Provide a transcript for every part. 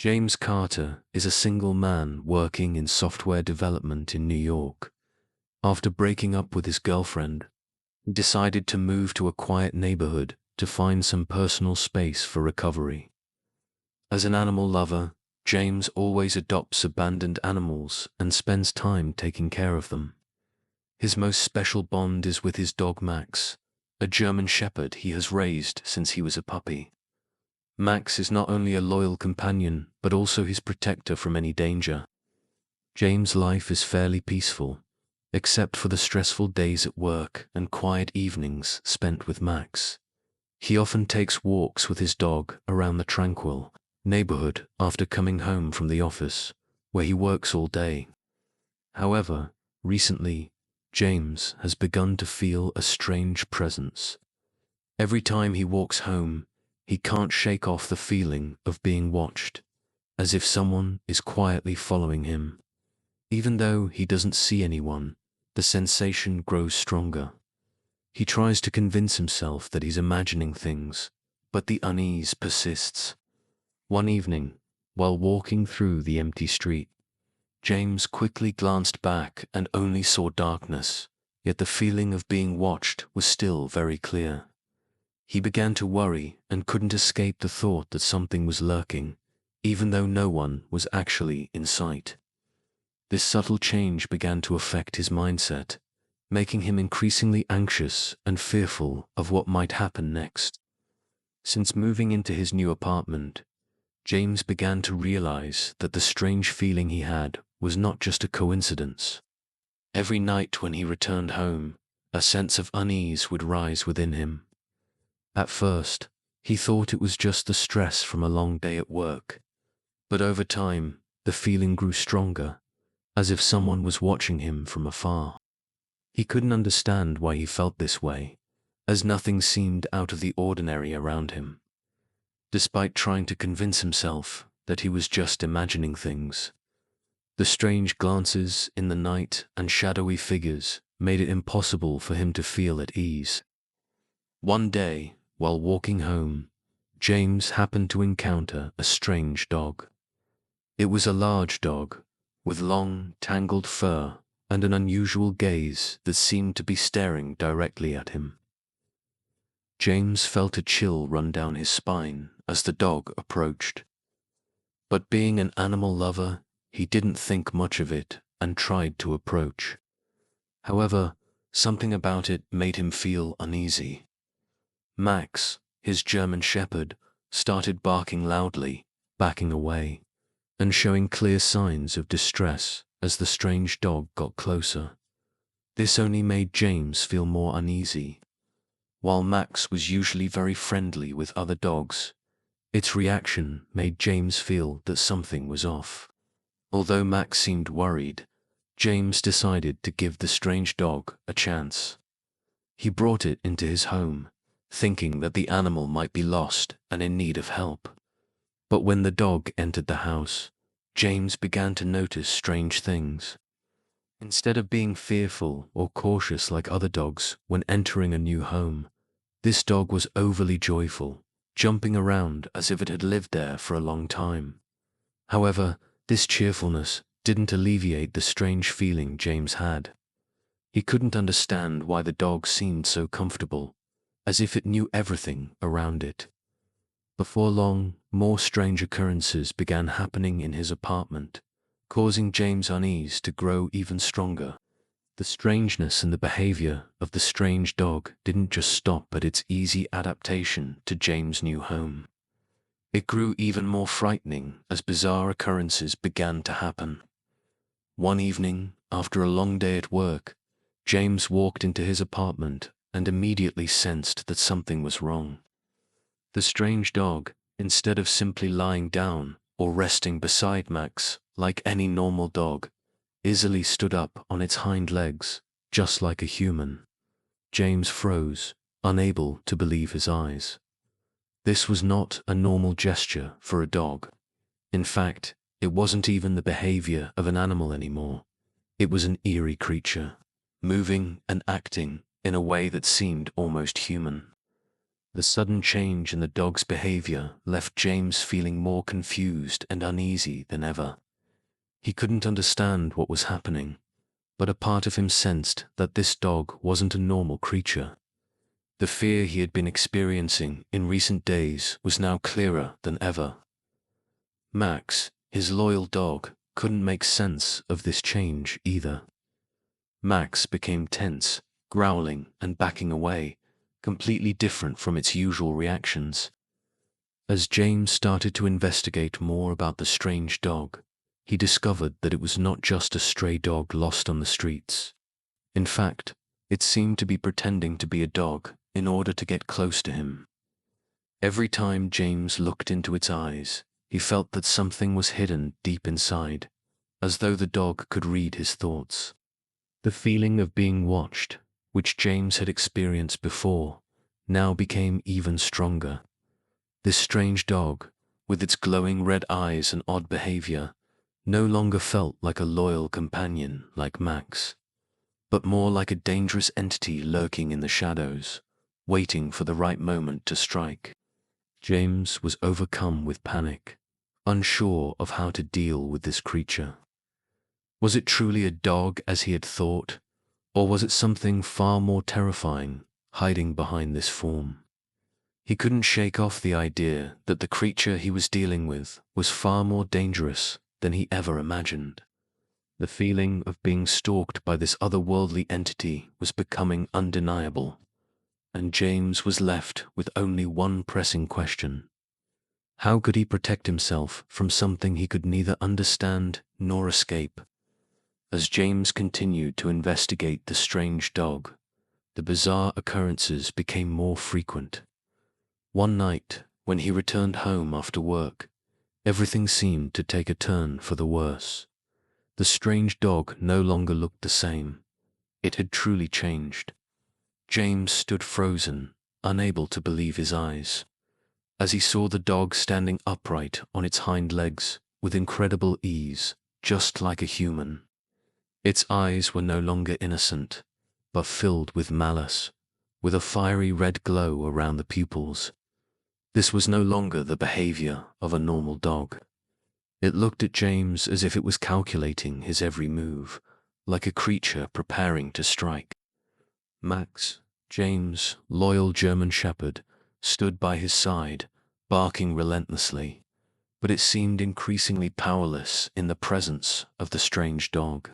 James Carter is a single man working in software development in New York. After breaking up with his girlfriend, he decided to move to a quiet neighborhood to find some personal space for recovery. As an animal lover, James always adopts abandoned animals and spends time taking care of them. His most special bond is with his dog Max, a German Shepherd he has raised since he was a puppy. Max is not only a loyal companion, but also his protector from any danger. James' life is fairly peaceful, except for the stressful days at work and quiet evenings spent with Max. He often takes walks with his dog around the tranquil neighborhood after coming home from the office, where he works all day. However, recently, James has begun to feel a strange presence. Every time he walks home, he can't shake off the feeling of being watched, as if someone is quietly following him. Even though he doesn't see anyone, the sensation grows stronger. He tries to convince himself that he's imagining things, but the unease persists. One evening, while walking through the empty street, James quickly glanced back and only saw darkness, yet the feeling of being watched was still very clear. He began to worry and couldn't escape the thought that something was lurking, even though no one was actually in sight. This subtle change began to affect his mindset, making him increasingly anxious and fearful of what might happen next. Since moving into his new apartment, James began to realize that the strange feeling he had was not just a coincidence. Every night when he returned home, a sense of unease would rise within him. At first, he thought it was just the stress from a long day at work, but over time, the feeling grew stronger, as if someone was watching him from afar. He couldn't understand why he felt this way, as nothing seemed out of the ordinary around him. Despite trying to convince himself that he was just imagining things, the strange glances in the night and shadowy figures made it impossible for him to feel at ease. One day, while walking home, James happened to encounter a strange dog. It was a large dog, with long, tangled fur and an unusual gaze that seemed to be staring directly at him. James felt a chill run down his spine as the dog approached. But being an animal lover, he didn't think much of it and tried to approach. However, something about it made him feel uneasy. Max, his German Shepherd, started barking loudly, backing away, and showing clear signs of distress as the strange dog got closer. This only made James feel more uneasy. While Max was usually very friendly with other dogs, its reaction made James feel that something was off. Although Max seemed worried, James decided to give the strange dog a chance. He brought it into his home, thinking that the animal might be lost and in need of help. But when the dog entered the house, James began to notice strange things. Instead of being fearful or cautious like other dogs when entering a new home, this dog was overly joyful, jumping around as if it had lived there for a long time. However, this cheerfulness didn't alleviate the strange feeling James had. He couldn't understand why the dog seemed so comfortable, as if it knew everything around it. Before long, more strange occurrences began happening in his apartment, causing James' unease to grow even stronger. The strangeness in the behavior of the strange dog didn't just stop at its easy adaptation to James' new home. It grew even more frightening as bizarre occurrences began to happen. One evening, after a long day at work, James walked into his apartment and immediately sensed that something was wrong. The strange dog, instead of simply lying down or resting beside Max like any normal dog, easily stood up on its hind legs, just like a human. James froze, unable to believe his eyes. This was not a normal gesture for a dog. In fact, it wasn't even the behavior of an animal anymore. It was an eerie creature, moving and acting in a way that seemed almost human. The sudden change in the dog's behavior left James feeling more confused and uneasy than ever. He couldn't understand what was happening, but a part of him sensed that this dog wasn't a normal creature. The fear he had been experiencing in recent days was now clearer than ever. Max, his loyal dog, couldn't make sense of this change either. Max became tense, growling and backing away, completely different from its usual reactions. As James started to investigate more about the strange dog, he discovered that it was not just a stray dog lost on the streets. In fact, it seemed to be pretending to be a dog in order to get close to him. Every time James looked into its eyes, he felt that something was hidden deep inside, as though the dog could read his thoughts. The feeling of being watched, which James had experienced before, now became even stronger. This strange dog, with its glowing red eyes and odd behavior, no longer felt like a loyal companion like Max, but more like a dangerous entity lurking in the shadows, waiting for the right moment to strike. James was overcome with panic, unsure of how to deal with this creature. Was it truly a dog as he had thought, or was it something far more terrifying hiding behind this form? He couldn't shake off the idea that the creature he was dealing with was far more dangerous than he ever imagined. The feeling of being stalked by this otherworldly entity was becoming undeniable, and James was left with only one pressing question. How could he protect himself from something he could neither understand nor escape? As James continued to investigate the strange dog, the bizarre occurrences became more frequent. One night, when he returned home after work, everything seemed to take a turn for the worse. The strange dog no longer looked the same. It had truly changed. James stood frozen, unable to believe his eyes, as he saw the dog standing upright on its hind legs with incredible ease, just like a human. Its eyes were no longer innocent, but filled with malice, with a fiery red glow around the pupils. This was no longer the behavior of a normal dog. It looked at James as if it was calculating his every move, like a creature preparing to strike. Max, James' loyal German shepherd, stood by his side, barking relentlessly, but it seemed increasingly powerless in the presence of the strange dog.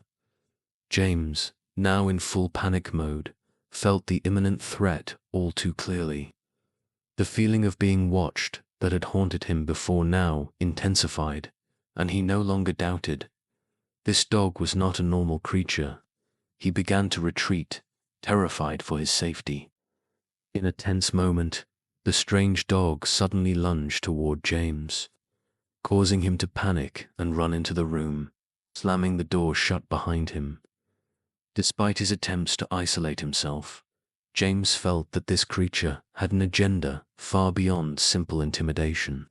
James, now in full panic mode, felt the imminent threat all too clearly. The feeling of being watched that had haunted him before now intensified, and he no longer doubted. This dog was not a normal creature. He began to retreat, terrified for his safety. In a tense moment, the strange dog suddenly lunged toward James, causing him to panic and run into the room, slamming the door shut behind him. Despite his attempts to isolate himself, James felt that this creature had an agenda far beyond simple intimidation.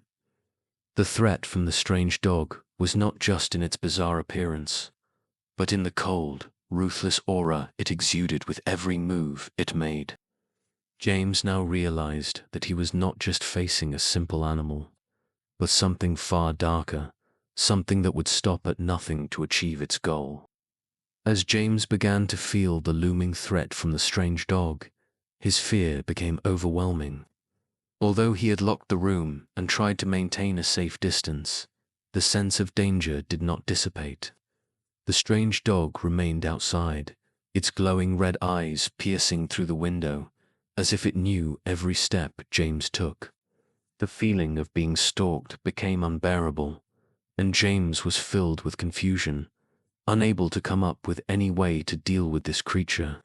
The threat from the strange dog was not just in its bizarre appearance, but in the cold, ruthless aura it exuded with every move it made. James now realized that he was not just facing a simple animal, but something far darker, something that would stop at nothing to achieve its goal. As James began to feel the looming threat from the strange dog, his fear became overwhelming. Although he had locked the room and tried to maintain a safe distance, the sense of danger did not dissipate. The strange dog remained outside, its glowing red eyes piercing through the window, as if it knew every step James took. The feeling of being stalked became unbearable, and James was filled with confusion, unable to come up with any way to deal with this creature.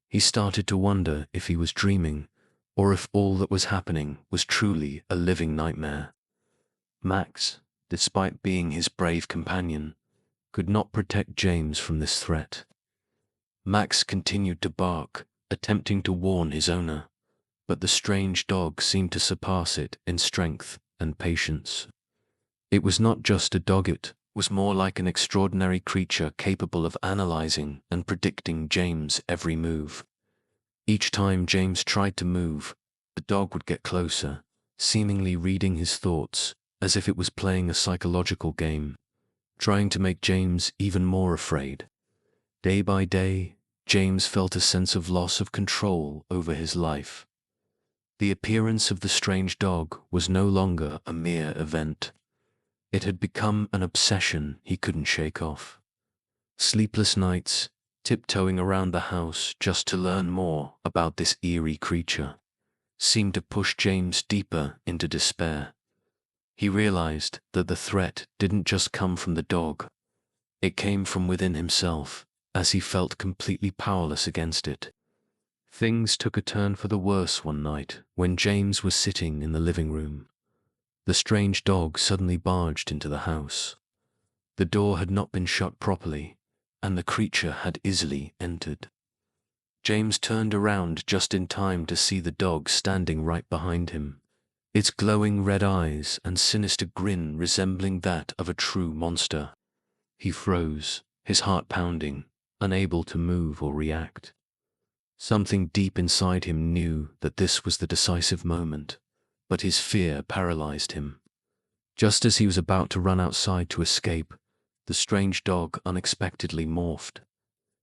He started to wonder if he was dreaming, or if all that was happening was truly a living nightmare. Max, despite being his brave companion, could not protect James from this threat. Max continued to bark, attempting to warn his owner, but the strange dog seemed to surpass it in strength and patience. It was not just a dog, it was more like an extraordinary creature capable of analyzing and predicting James' every move. Each time James tried to move, the dog would get closer, seemingly reading his thoughts as if it was playing a psychological game, trying to make James even more afraid. Day by day, James felt a sense of loss of control over his life. The appearance of the strange dog was no longer a mere event. It had become an obsession he couldn't shake off. Sleepless nights, tiptoeing around the house just to learn more about this eerie creature, seemed to push James deeper into despair. He realized that the threat didn't just come from the dog. It came from within himself, as he felt completely powerless against it. Things took a turn for the worse one night when James was sitting in the living room. The strange dog suddenly barged into the house. The door had not been shut properly, and the creature had easily entered. James turned around just in time to see the dog standing right behind him, its glowing red eyes and sinister grin resembling that of a true monster. He froze, his heart pounding, unable to move or react. Something deep inside him knew that this was the decisive moment, but his fear paralyzed him. Just as he was about to run outside to escape, the strange dog unexpectedly morphed,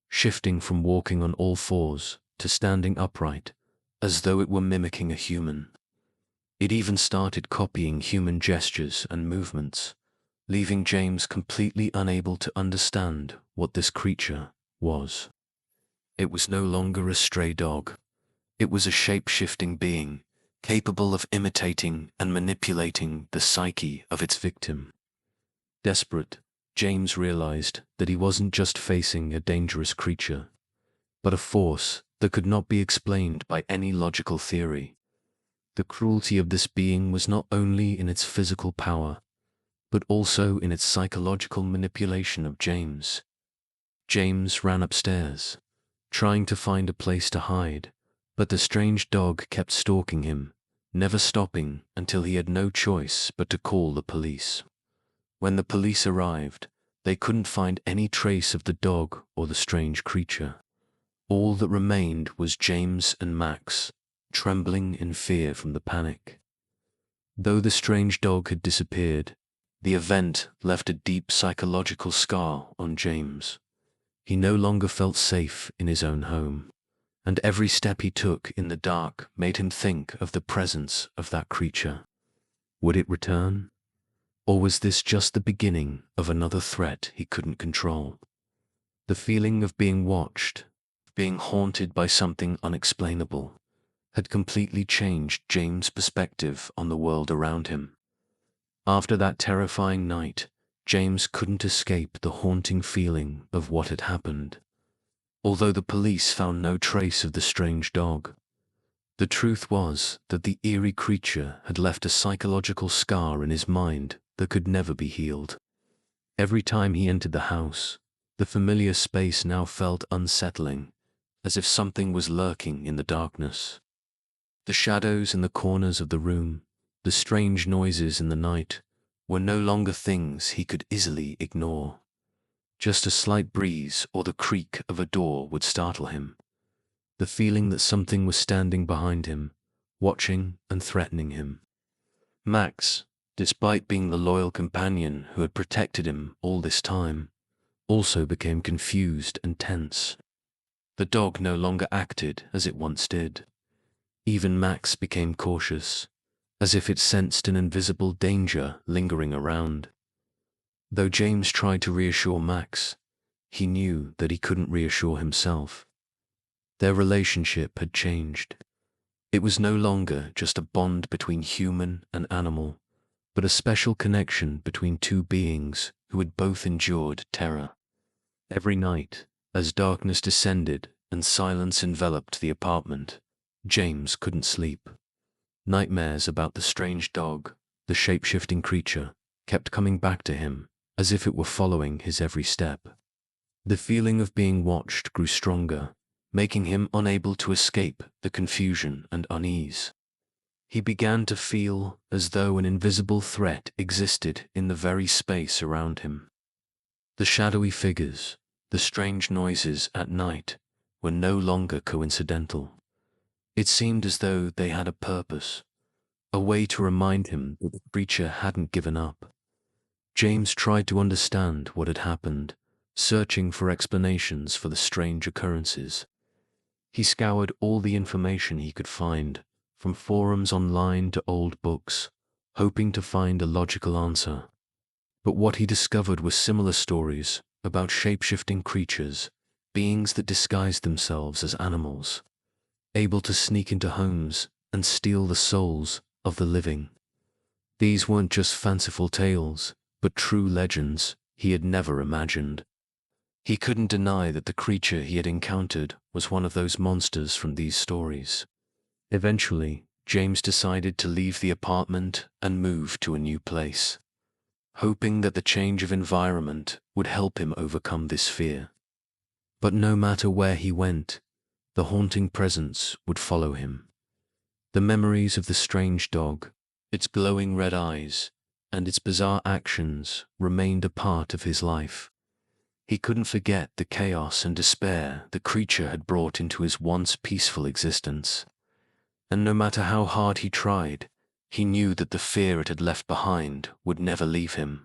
shifting from walking on all fours to standing upright, as though it were mimicking a human. It even started copying human gestures and movements, leaving James completely unable to understand what this creature was. It was no longer a stray dog. It was a shape-shifting being, capable of imitating and manipulating the psyche of its victim. Desperate, James realized that he wasn't just facing a dangerous creature, but a force that could not be explained by any logical theory. The cruelty of this being was not only in its physical power, but also in its psychological manipulation of James. James ran upstairs, trying to find a place to hide, but the strange dog kept stalking him, never stopping until he had no choice but to call the police. When the police arrived, they couldn't find any trace of the dog or the strange creature. All that remained was James and Max, trembling in fear from the panic. Though the strange dog had disappeared, the event left a deep psychological scar on James. He no longer felt safe in his own home, and every step he took in the dark made him think of the presence of that creature. Would it return? Or was this just the beginning of another threat he couldn't control? The feeling of being watched, being haunted by something unexplainable, had completely changed James' perspective on the world around him. After that terrifying night, James couldn't escape the haunting feeling of what had happened. Although the police found no trace of the strange dog, the truth was that the eerie creature had left a psychological scar in his mind that could never be healed. Every time he entered the house, the familiar space now felt unsettling, as if something was lurking in the darkness. The shadows in the corners of the room, the strange noises in the night, were no longer things he could easily ignore. Just a slight breeze or the creak of a door would startle him. The feeling that something was standing behind him, watching and threatening him. Max, despite being the loyal companion who had protected him all this time, also became confused and tense. The dog no longer acted as it once did. Even Max became cautious, as if it sensed an invisible danger lingering around. Though James tried to reassure Max, he knew that he couldn't reassure himself. Their relationship had changed. It was no longer just a bond between human and animal, but a special connection between two beings who had both endured terror. Every night, as darkness descended and silence enveloped the apartment, James couldn't sleep. Nightmares about the strange dog, the shape-shifting creature, kept coming back to him, as if it were following his every step. The feeling of being watched grew stronger, making him unable to escape the confusion and unease. He began to feel as though an invisible threat existed in the very space around him. The shadowy figures, the strange noises at night, were no longer coincidental. It seemed as though they had a purpose, a way to remind him that the creature hadn't given up. James tried to understand what had happened, searching for explanations for the strange occurrences. He scoured all the information he could find, from forums online to old books, hoping to find a logical answer. But what he discovered were similar stories about shape-shifting creatures, beings that disguised themselves as animals, able to sneak into homes and steal the souls of the living. These weren't just fanciful tales, but true legends he had never imagined. He couldn't deny that the creature he had encountered was one of those monsters from these stories. Eventually, James decided to leave the apartment and move to a new place, hoping that the change of environment would help him overcome this fear. But no matter where he went, the haunting presence would follow him. The memories of the strange dog, its glowing red eyes, and its bizarre actions remained a part of his life. He couldn't forget the chaos and despair the creature had brought into his once peaceful existence. And no matter how hard he tried, he knew that the fear it had left behind would never leave him.